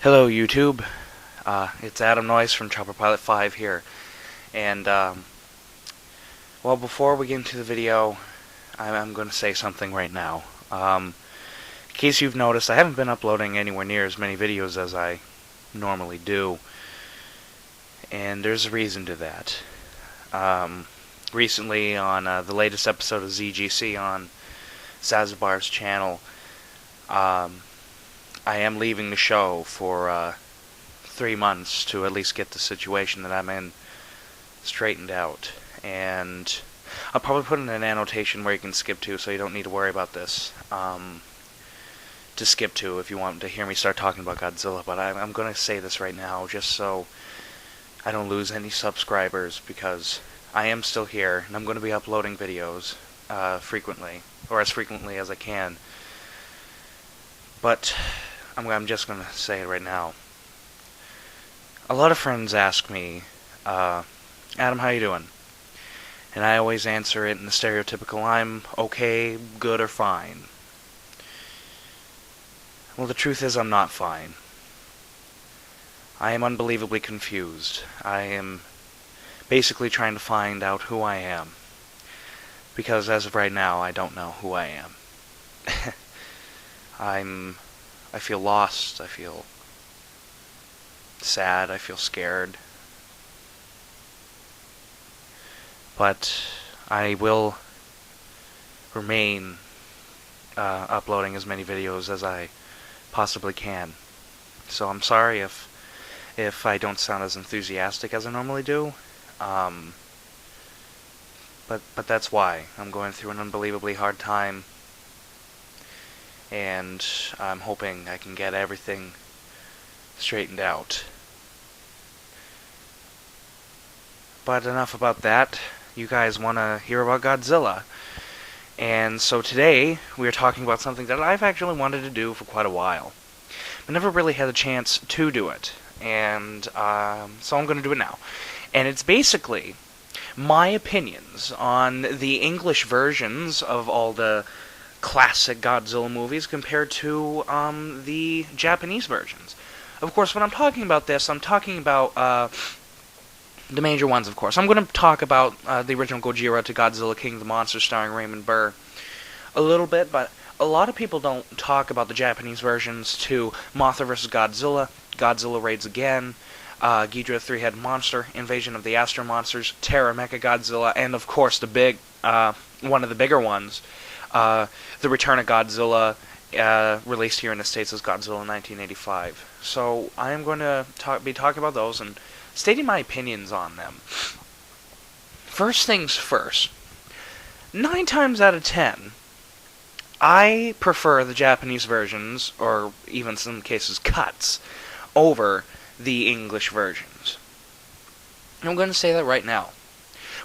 Hello YouTube, it's Adam Noyce from Chopper Pilot 5 here, and well, before we get into the video, I'm going to say something right now. In case you've noticed, I haven't been uploading anywhere near as many videos as I normally do, and there's a reason to that. Recently, on the latest episode of ZGC on Zazbar's channel, I am leaving the show for 3 months to at least get the situation that I'm in straightened out. And I'll probably put in an annotation where you can skip to, so you don't need to worry about this. To skip to if you want to hear me start talking about Godzilla. But I'm going to say this right now just so I don't lose any subscribers, because I am still here and I'm going to be uploading videos frequently, or as frequently as I can. But I'm just going to say it right now. A lot of friends ask me, Adam, how you doing? And I always answer it in the stereotypical, I'm okay, good, or fine. Well, the truth is I'm not fine. I am unbelievably confused. I am basically trying to find out who I am. Because as of right now, I don't know who I am. I feel lost, I feel sad, I feel scared. But I will remain uploading as many videos as I possibly can. So I'm sorry if I don't sound as enthusiastic as I normally do. But that's why. I'm going through an unbelievably hard time, and I'm hoping I can get everything straightened out. But enough about that. You guys want to hear about Godzilla. And so today, we are talking about something that I've actually wanted to do for quite a while, but never really had a chance to do it. And so I'm going to do it now. And it's basically my opinions on the English versions of all the classic Godzilla movies compared to the Japanese versions. Of course, when I'm talking about this, I'm talking about the major ones, of course. I'm going to talk about the original Gojira to Godzilla King of the Monsters starring Raymond Burr a little bit, but a lot of people don't talk about the Japanese versions to Mothra vs. Godzilla, Godzilla Raids Again, Ghidorah the Three-Headed Monster, Invasion of the Astro Monsters, Terra Mechagodzilla, and of course the big, one of the bigger ones, The Return of Godzilla, released here in the States as Godzilla 1985. So I am going to be talking about those and stating my opinions on them. First things first. 9 times out of 10, I prefer the Japanese versions, or even in some cases cuts, over the English versions. And I'm going to say that right now.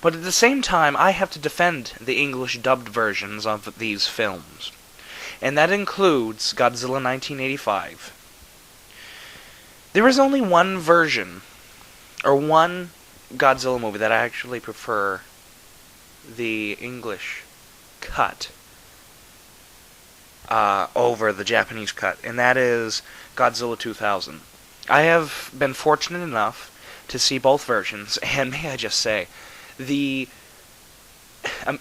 But at the same time, I have to defend the English dubbed versions of these films. And that includes Godzilla 1985. There is only one version, or one Godzilla movie that I actually prefer the English cut over the Japanese cut, and that is Godzilla 2000. I have been fortunate enough to see both versions, and may I just say, the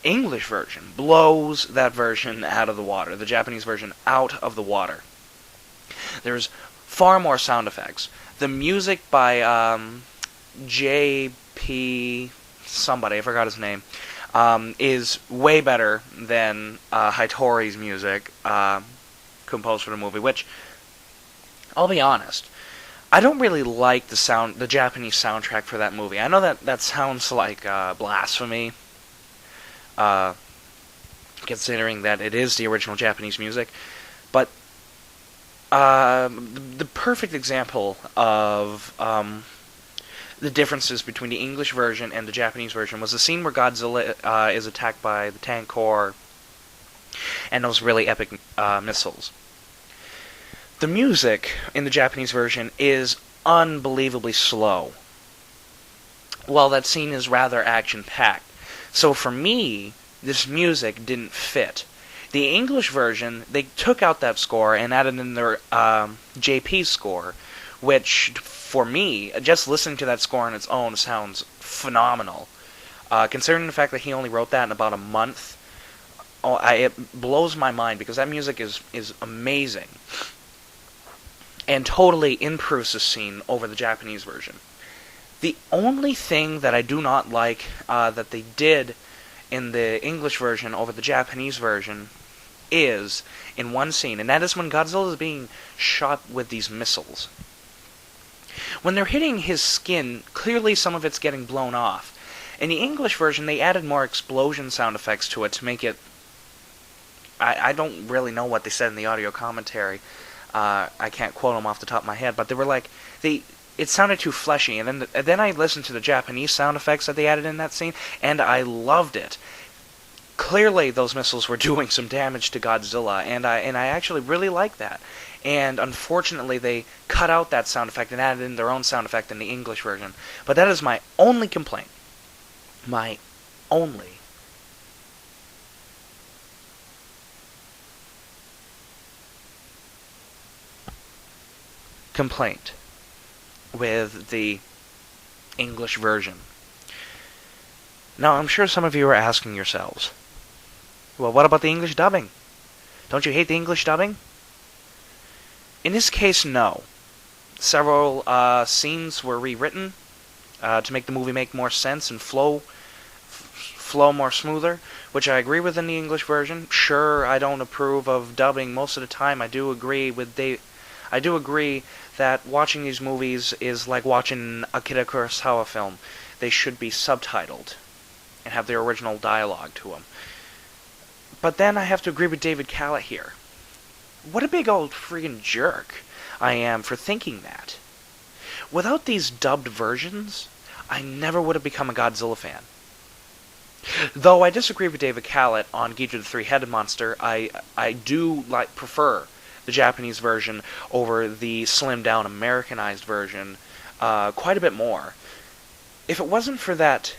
English version blows that version out of the water, the Japanese version out of the water. There's far more sound effects. The music by J.P. somebody, I forgot his name, is way better than Hitori's music composed for the movie, which, I'll be honest, I don't really like the Japanese soundtrack for that movie. I know that sounds like blasphemy, considering that it is the original Japanese music, but the perfect example of the differences between the English version and the Japanese version was the scene where Godzilla is attacked by the Tank Corps and those really epic missiles. The music in the Japanese version is unbelievably slow, while that scene is rather action-packed. So for me, this music didn't fit. The English version, they took out that score and added in their JP score, which, for me, just listening to that score on its own sounds phenomenal. Considering the fact that he only wrote that in about a month, it blows my mind, because that music is amazing. And totally improves the scene over the Japanese version. The only thing that I do not like that they did in the English version over the Japanese version is in one scene, and that is when Godzilla is being shot with these missiles. When they're hitting his skin, clearly some of it's getting blown off. In the English version, they added more explosion sound effects to it to make it... I don't really know what they said in the audio commentary. I can't quote them off the top of my head, but they were like... It sounded too fleshy, and then I listened to the Japanese sound effects that they added in that scene, and I loved it. Clearly, those missiles were doing some damage to Godzilla, and I actually really liked that. And unfortunately, they cut out that sound effect and added in their own sound effect in the English version. But that is my only complaint. My only. Complaint with the English version. Now, I'm sure some of you are asking yourselves, well, what about the English dubbing? Don't you hate the English dubbing? In this case, no. Several scenes were rewritten to make the movie make more sense and flow more smoother, which I agree with in the English version. Sure, I don't approve of dubbing most of the time. I do agree that watching these movies is like watching an Akira Kurosawa film. They should be subtitled and have their original dialogue to them. But then I have to agree with David Callett here. What a big old freaking jerk I am for thinking that. Without these dubbed versions, I never would have become a Godzilla fan. Though I disagree with David Callett on Ghidorah the Three-Headed Monster, I do prefer the Japanese version over the slimmed-down Americanized version quite a bit more. If it wasn't for that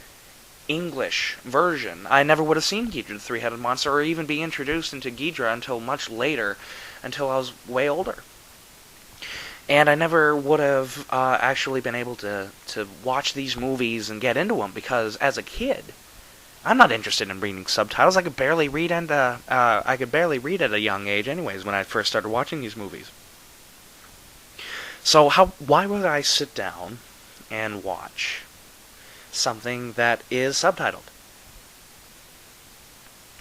English version, I never would have seen Ghidorah the Three-Headed Monster, or even be introduced into Ghidorah until much later, until I was way older. And I never would have actually been able to watch these movies and get into them, because as a kid, I'm not interested in reading subtitles. I could barely read at a young age anyways when I first started watching these movies. So why would I sit down and watch something that is subtitled?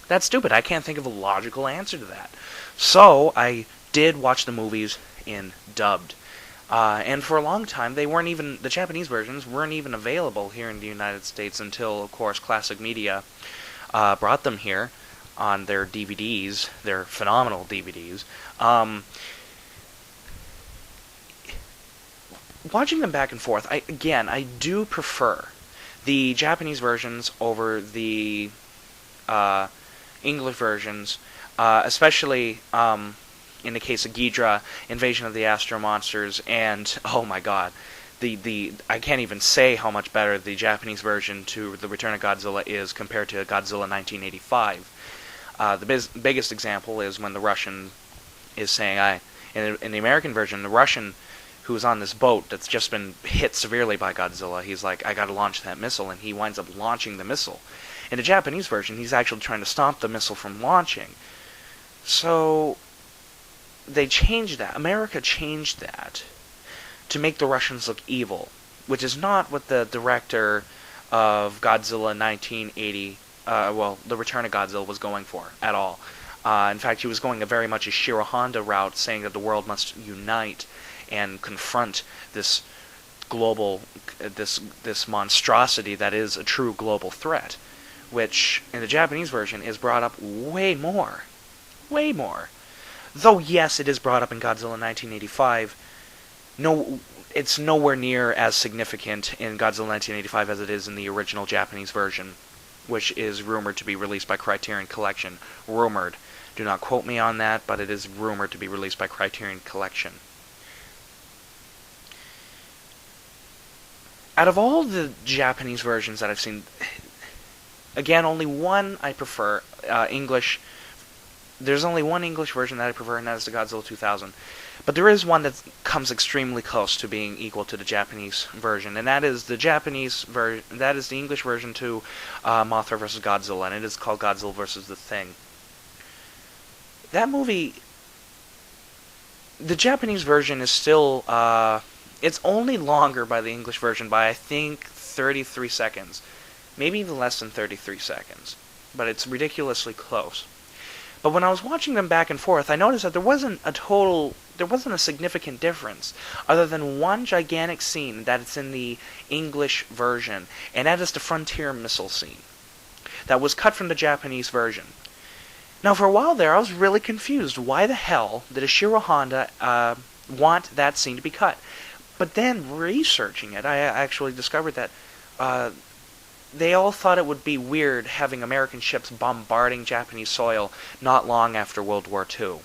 That's stupid. I can't think of a logical answer to that. So I did watch the movies in dubbed. And for a long time, the Japanese versions weren't even available here in the United States until, of course, Classic Media brought them here on their DVDs, their phenomenal DVDs. Watching them back and forth, I do prefer the Japanese versions over the English versions, especially in the case of Ghidorah, Invasion of the Astro Monsters, and oh my god, I can't even say how much better the Japanese version to The Return of Godzilla is compared to Godzilla 1985. The biggest example is when the Russian is saying, in the American version, the Russian who's on this boat that's just been hit severely by Godzilla, he's like, I gotta launch that missile, and he winds up launching the missile. In the Japanese version, he's actually trying to stop the missile from launching. So they changed that. America changed that to make the Russians look evil, which is not what the director of Godzilla 1980, The Return of Godzilla was going for at all. In fact, he was going very much a Shiro Honda route, saying that the world must unite and confront this global, this monstrosity that is a true global threat, which in the Japanese version is brought up way more. Way more. Though, yes, it is brought up in Godzilla 1985, it's nowhere near as significant in Godzilla 1985 as it is in the original Japanese version, which is rumored to be released by Criterion Collection. Rumored. Do not quote me on that, but it is rumored to be released by Criterion Collection. Out of all the Japanese versions that I've seen, again, only one I prefer, English. There's only one English version that I prefer, and that is the Godzilla 2000. But there is one that comes extremely close to being equal to the Japanese version, and that is the That is the English version to Mothra vs. Godzilla, and it is called Godzilla vs. the Thing. That movie, the Japanese version is still, it's only longer by the English version by, I think, 33 seconds. Maybe even less than 33 seconds. But it's ridiculously close. But when I was watching them back and forth, I noticed that there wasn't a significant difference, other than one gigantic scene that it's in the English version, and that is the Frontier missile scene. That was cut from the Japanese version. Now, for a while there, I was really confused. Why the hell did Ishiro Honda want that scene to be cut? But then, researching it, I actually discovered that they all thought it would be weird having American ships bombarding Japanese soil not long after World War II.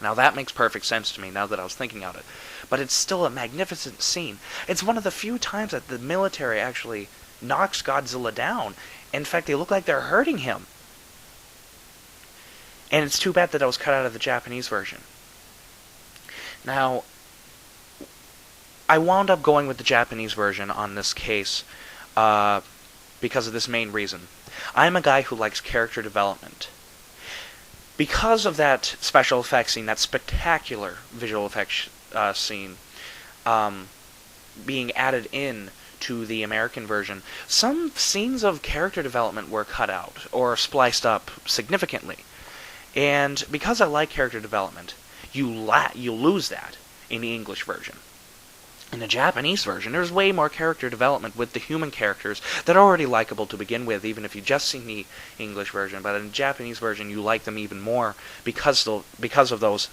Now, that makes perfect sense to me now that I was thinking of it. But it's still a magnificent scene. It's one of the few times that the military actually knocks Godzilla down. In fact, they look like they're hurting him. And it's too bad that was cut out of the Japanese version. Now, I wound up going with the Japanese version on this case because of this main reason. I'm a guy who likes character development. Because of that special effects scene, that spectacular visual effects scene being added in to the American version, some scenes of character development were cut out or spliced up significantly. And because I like character development, you lose that in the English version. In the Japanese version, there's way more character development with the human characters that are already likable to begin with, even if you've just seen the English version. But in the Japanese version, you like them even more because of those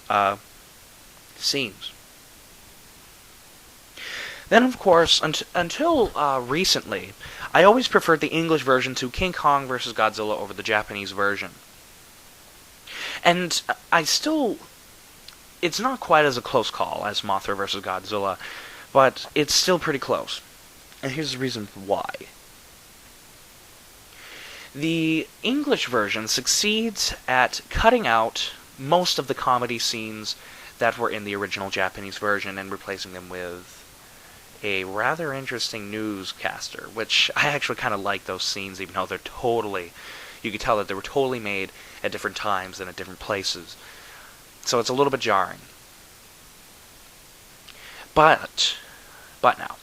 scenes. Then, of course, until recently, I always preferred the English version to King Kong vs. Godzilla over the Japanese version. And it's not quite as a close call as Mothra vs. Godzilla, but it's still pretty close. And here's the reason why. The English version succeeds at cutting out most of the comedy scenes that were in the original Japanese version and replacing them with a rather interesting newscaster, which I actually kind of like those scenes, even though you could tell that they were totally made at different times and at different places. So it's a little bit jarring. But now,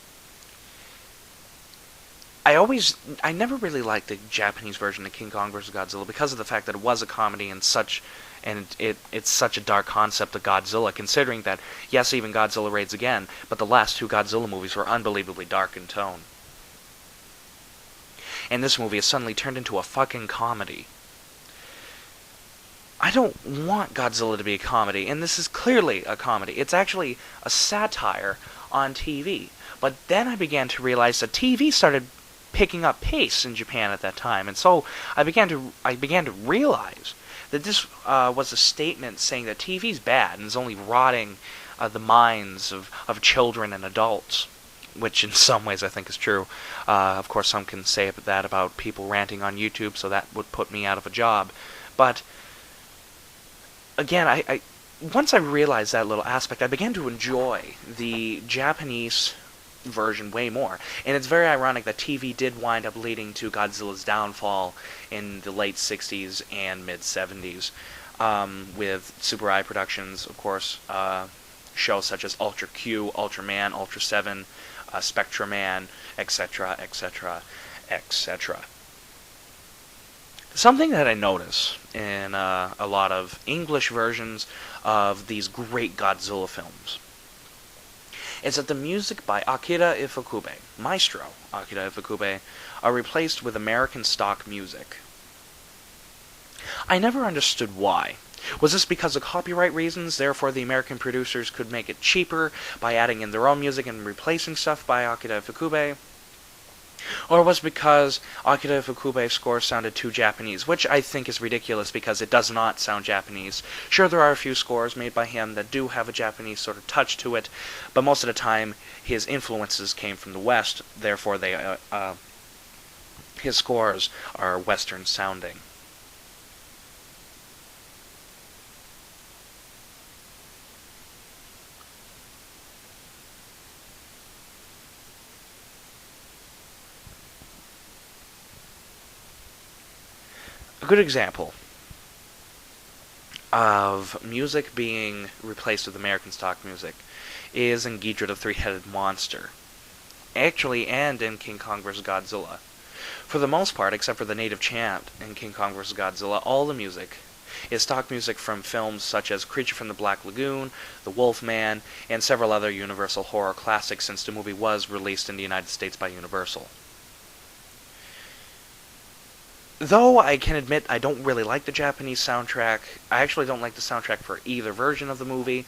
I never really liked the Japanese version of King Kong vs. Godzilla because of the fact that it was a comedy and it's such a dark concept of Godzilla, considering that, yes, even Godzilla Raids Again, but the last two Godzilla movies were unbelievably dark in tone. And this movie has suddenly turned into a fucking comedy. I don't want Godzilla to be a comedy, and this is clearly a comedy. It's actually a satire on TV. But then I began to realize that TV started picking up pace in Japan at that time, and so I began to realize that this was a statement saying that TV's bad and is only rotting the minds of children and adults, which in some ways I think is true. Of course, some can say that about people ranting on YouTube, so that would put me out of a job. But again, once I realized that little aspect, I began to enjoy the Japanese version way more. And it's very ironic that TV did wind up leading to Godzilla's downfall in the late 60s and mid-70s, with Super I Productions, of course, shows such as Ultra Q, Ultraman, Ultra 7, Spectraman, etc., etc., etc. Something that I notice in a lot of English versions of these great Godzilla films is that the music by Akira Ifukube, Maestro Akira Ifukube, are replaced with American stock music. I never understood why. Was this because of copyright reasons, therefore the American producers could make it cheaper by adding in their own music and replacing stuff by Akira Ifukube? Or was it because Akira Ifukube's score sounded too Japanese, which I think is ridiculous because it does not sound Japanese. Sure, there are a few scores made by him that do have a Japanese sort of touch to it, but most of the time his influences came from the West, therefore his scores are Western sounding. A good example of music being replaced with American stock music is in Ghidorah the Three-Headed Monster. Actually, and in King Kong vs. Godzilla. For the most part, except for the native chant in King Kong vs. Godzilla, all the music is stock music from films such as Creature from the Black Lagoon, The Wolf Man, and several other Universal horror classics since the movie was released in the United States by Universal. Though I can admit I don't really like the Japanese soundtrack, I actually don't like the soundtrack for either version of the movie.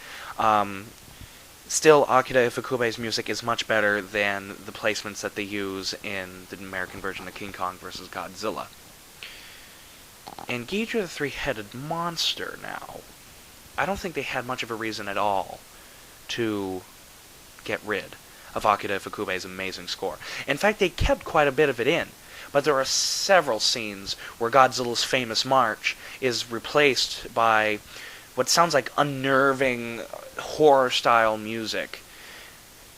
Still, Akira Ifukube's music is much better than the placements that they use in the American version of King Kong vs. Godzilla. In Ghidorah the Three-Headed Monster now, I don't think they had much of a reason at all to get rid of Akira Ifukube's amazing score. In fact, they kept quite a bit of it in, but there are several scenes where Godzilla's famous march is replaced by what sounds like unnerving horror-style music.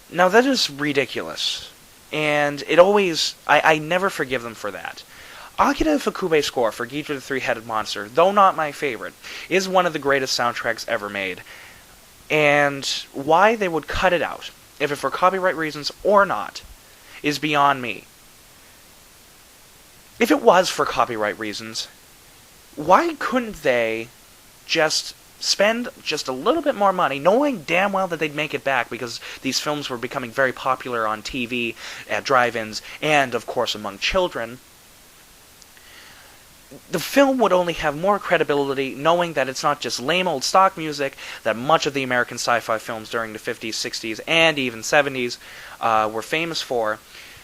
Now that is ridiculous, and it always... I never forgive them for that. Akira Ifukube's score for Ghidorah the Three-Headed Monster, though not my favorite, is one of the greatest soundtracks ever made. And why they would cut it out, if it's for copyright reasons or not, is beyond me. If it was for copyright reasons, why couldn't they just spend just a little bit more money, knowing damn well that they'd make it back because these films were becoming very popular on TV, at drive-ins, and, of course, among children? The film would only have more credibility knowing that it's not just lame old stock music that much of the American sci-fi films during the 50s, 60s, and even 70s were famous for,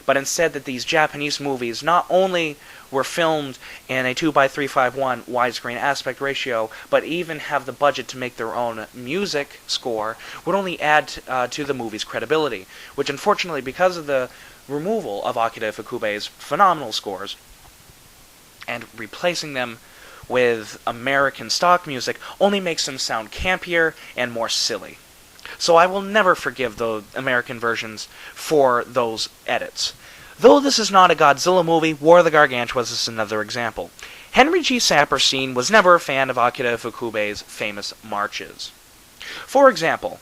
but instead that these Japanese movies not only were filmed in a 2:351 widescreen aspect ratio, but even have the budget to make their own music score, would only add to the movie's credibility, which unfortunately, because of the removal of Akira Ifukube's phenomenal scores, and replacing them with American stock music, only makes them sound campier and more silly. So I will never forgive the American versions for those edits. Though this is not a Godzilla movie, War of the Gargantuas is another example. Henry G. Saperstein was never a fan of Akira Ifukube's famous marches. For example,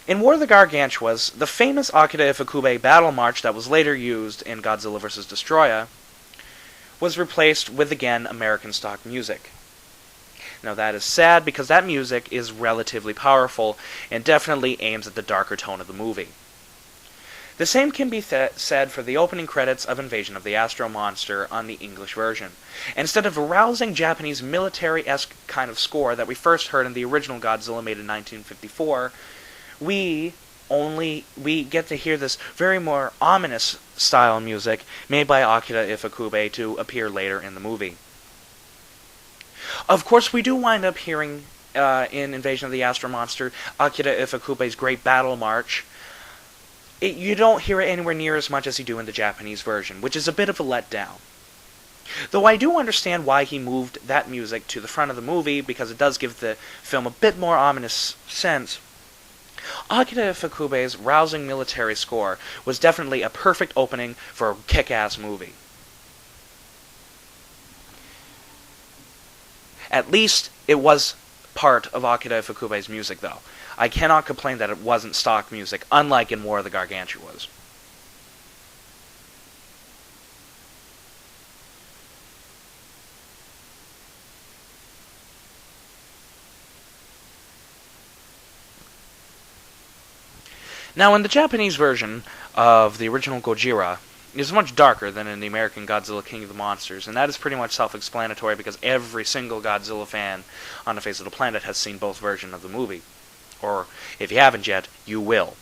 in War of the Gargantuas, the famous Akira Ifukube battle march that was later used in Godzilla vs. Destoroyah was replaced with, again, American stock music. Now that is sad because that music is relatively powerful and definitely aims at the darker tone of the movie. The same can be said for the opening credits of Invasion of the Astro Monster on the English version. Instead of a rousing Japanese military-esque kind of score that we first heard in the original Godzilla made in 1954, we get to hear this very more ominous style music made by Akira Ifukube to appear later in the movie. Of course, we do wind up hearing in Invasion of the Astro Monster Akira Ifukube's great battle march. You don't hear it anywhere near as much as you do in the Japanese version, which is a bit of a letdown. Though I do understand why he moved that music to the front of the movie, because it does give the film a bit more ominous sense. Akira Ifukube's rousing military score was definitely a perfect opening for a kick-ass movie. At least it was part of Akira Ifukube's music, though. I cannot complain that it wasn't stock music, unlike in War of the Gargantuas. Now, in the Japanese version of the original Gojira, it is much darker than in the American Godzilla King of the Monsters, and that is pretty much self-explanatory because every single Godzilla fan on the face of the planet has seen both versions of the movie. Or, if you haven't yet, you will.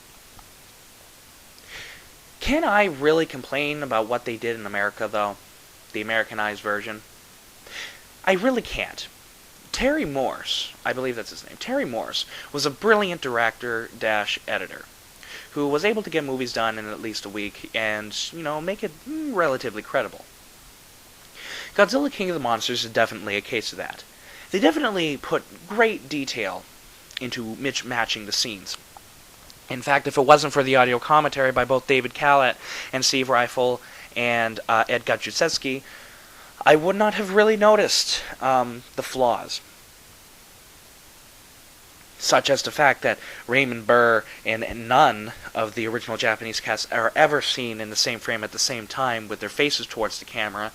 Can I really complain about what they did in America, though? The Americanized version? I really can't. Terry Morse, I believe that's his name, Terry Morse, was a brilliant director-editor who was able to get movies done in at least a week and, make it relatively credible. Godzilla King of the Monsters is definitely a case of that. They definitely put great detail into matching the scenes. In fact, if it wasn't for the audio commentary by both David Callatt and Steve Reifel and Ed Gutjuszewski, I would not have really noticed the flaws, such as the fact that Raymond Burr and none of the original Japanese cast are ever seen in the same frame at the same time with their faces towards the camera.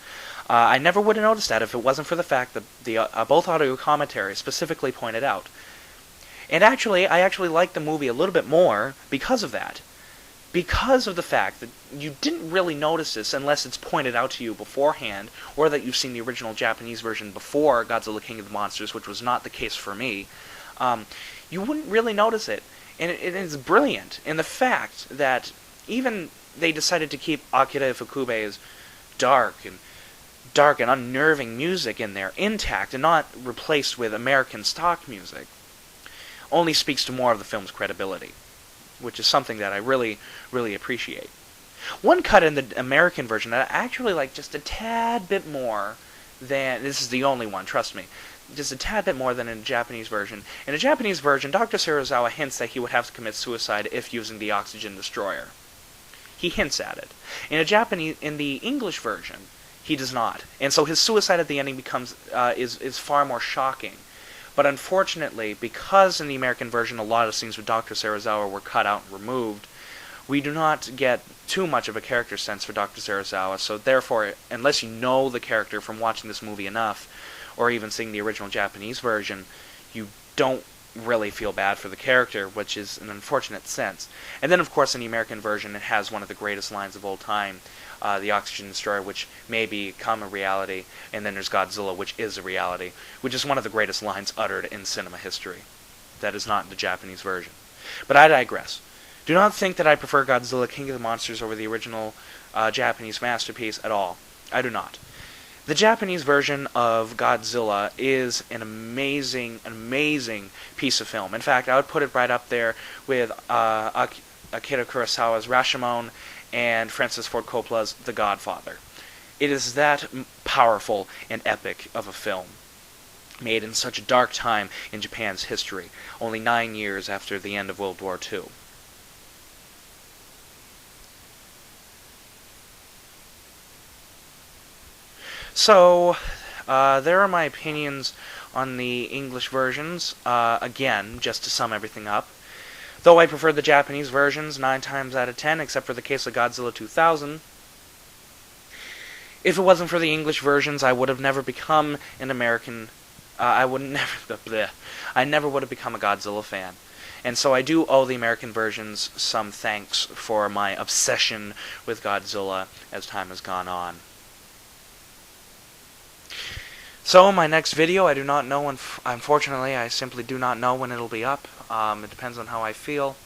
I never would have noticed that if it wasn't for the fact that the both audio commentaries specifically pointed out. And actually, I actually like the movie a little bit more because of that. Because of the fact that you didn't really notice this unless it's pointed out to you beforehand, or that you've seen the original Japanese version before Godzilla King of the Monsters, which was not the case for me. You wouldn't really notice it. And it is brilliant in the fact that even they decided to keep Akira Ifukube's dark and unnerving music in there intact and not replaced with American stock music only speaks to more of the film's credibility, which is something that I really, really appreciate. One cut in the American version that I actually like just a tad bit more than... This is the only one, trust me. Just a tad bit more than in the Japanese version. In the Japanese version, Dr. Serizawa hints that he would have to commit suicide if using the oxygen destroyer. He hints at it. In the English version, he does not. And so his suicide at the ending becomes is far more shocking. But unfortunately, because in the American version a lot of scenes with Dr. Serizawa were cut out and removed, we do not get too much of a character sense for Dr. Serizawa, so therefore, unless you know the character from watching this movie enough, or even seeing the original Japanese version, you don't really feel bad for the character, which is an unfortunate sense. And then, of course, in the American version, it has one of the greatest lines of all time, the oxygen destroyer, which may become a reality, and then there's Godzilla, which is a reality, which is one of the greatest lines uttered in cinema history. That is not the Japanese version. But I digress. Do not think that I prefer Godzilla King of the Monsters over the original Japanese masterpiece at all. I do not. The Japanese version of Godzilla is an amazing piece of film. In fact, I would put it right up there with Akira Kurosawa's Rashomon and Francis Ford Coppola's The Godfather. It is that powerful and epic of a film, made in such a dark time in Japan's history, only 9 years after the end of World War II. So, there are my opinions on the English versions. Again, just to sum everything up. Though I prefer the Japanese versions 9 times out of 10, except for the case of Godzilla 2000. If it wasn't for the English versions, I would have never become an American... I never would have become a Godzilla fan. And so I do owe the American versions some thanks for my obsession with Godzilla as time has gone on. So, my next video, I do not know, unfortunately, I simply do not know when it'll be up. It depends on how I feel.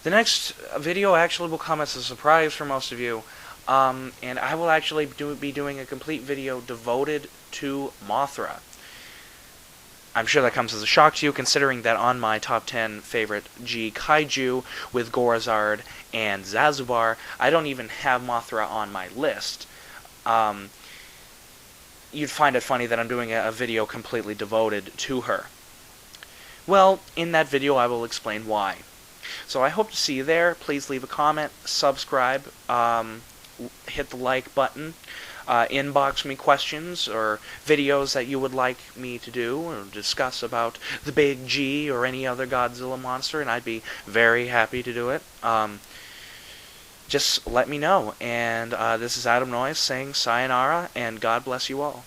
The next video actually will come as a surprise for most of you, and I will actually be doing a complete video devoted to Mothra. I'm sure that comes as a shock to you, considering that on my top 10 favorite G Kaiju with Gorazard and Zazubar, I don't even have Mothra on my list. You'd find it funny that I'm doing a video completely devoted to her. Well, in that video I will explain why. So I hope to see you there. Please leave a comment, subscribe, hit the like button, inbox me questions or videos that you would like me to do or discuss about the Big G or any other Godzilla monster, and I'd be very happy to do it. Just let me know. And this is Adam Noyes saying sayonara, and God bless you all.